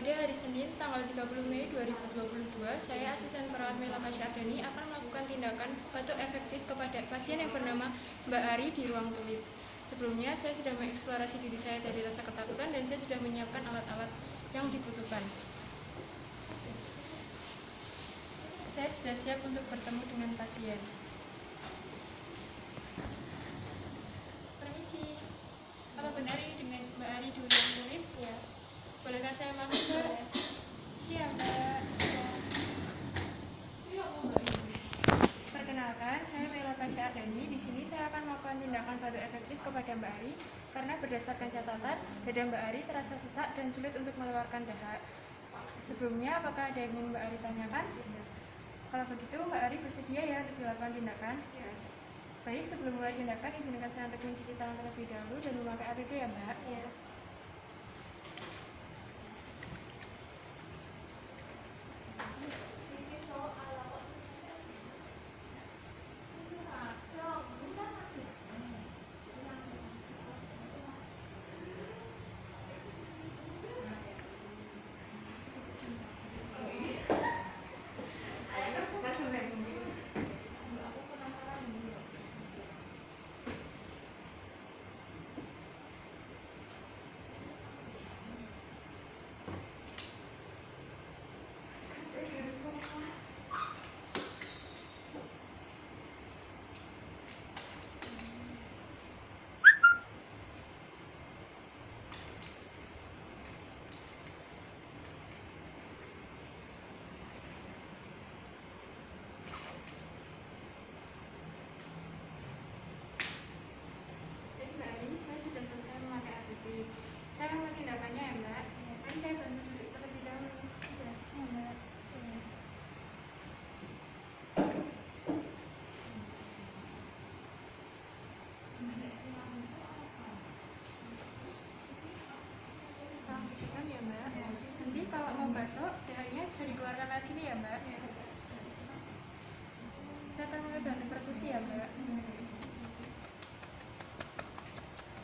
Pada hari Senin, tanggal 30 Mei 2022, saya asisten perawat Mela Pasha Ardani akan melakukan tindakan batuk efektif kepada pasien yang bernama Mbak Ari di ruang tulip. Sebelumnya, saya sudah mengeksplorasi diri saya dari rasa ketakutan dan saya sudah menyiapkan alat-alat yang dibutuhkan. Saya sudah siap untuk bertemu dengan pasien. Permisi, apa benar ini dengan Mbak Ari di ruang tulip? Ya. Bolehkah saya masuk, Mbak? Siap, Mbak. Perkenalkan, saya Mela Pasha Ardani. Di sini saya akan melakukan tindakan batuk efektif kepada Mbak Ari karena berdasarkan catatan, dada Mbak Ari terasa sesak dan sulit untuk mengeluarkan dahak. Sebelumnya, apakah ada yang ingin Mbak Ari tanyakan? Kalau begitu, Mbak Ari bersedia ya untuk dilakukan tindakan? Ya. Baik, sebelum mulai tindakan, izinkan saya untuk mencuci tangan terlebih dahulu dan memakai APD ya, Mbak. Ya. Baik, Mbak Ari, saya sudah selesai memakai APD. Saya akan tindakannya ya, Mbak. Mari saya bantu duduk terlebih dahulu. Ya, Mbak. Tangan ya, Mbak. Nanti kalau mau batuk, dahaknya bisa dikeluarkan lewat sini ya, Mbak. Saya akan mulai bantu perkusi ya, Mbak.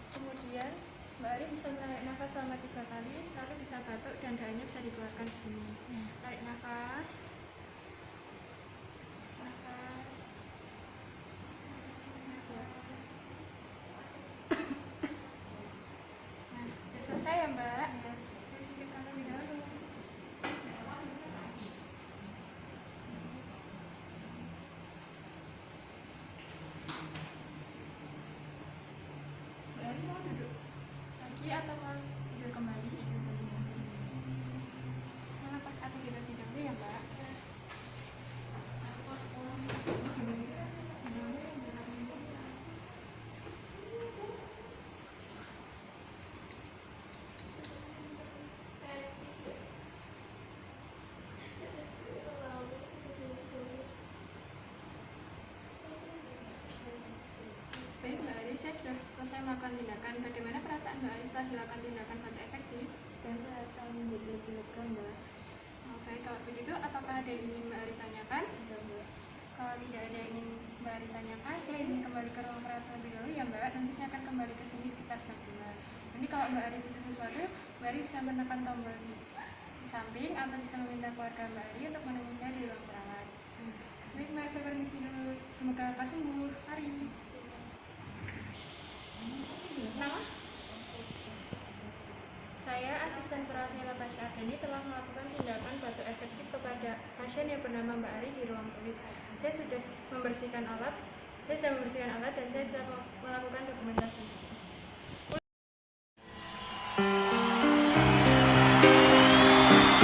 Kemudian Mbak Ari bisa menarik nafas selama 3 kali, lalu bisa batuk dan dahaknya bisa dikeluarkan di sini. Tarik nafas. Nafas. Nah, sudah selesai ya, Mbak. Saya singkirkan lebih dahulu. Mbak Ari mau duduk lagi atau mau tidur kembali? Saya lepas APD terlebih dahulu ya, Mbak. Baik, Mbak Ari, saya sudah selesai melakukan tindakan. Bagaimana perasaan Mbak Ari setelah dilakukan tindakan batuk efektif? Saya merasa menjadi lebih lega, Mbak. Baik, kalau begitu, apakah ada yang ingin Mbak Ari tanyakan? Tidak, Mbak. Kalau tidak ada yang ingin Mbak Ari tanyakan, saya ingin kembali ke ruang perawat terlebih dahulu ya, Mbak. Nanti saya akan kembali ke sini sekitar jam 2. Nanti kalau Mbak Ari butuh sesuatu, Mbak Ari bisa menekan tombol di samping atau bisa meminta keluarga Mbak Ari untuk menemui saya di ruang perawat. Baik, Mbak, saya permisi dulu. Semoga lekas sembuh. Mari. Nama? Saya asisten perawat Mela Pasha Ardani telah melakukan tindakan batuk efektif kepada pasien yang bernama Mbak Ari di ruang tulip. Saya sudah membersihkan alat dan saya sudah melakukan dokumentasi.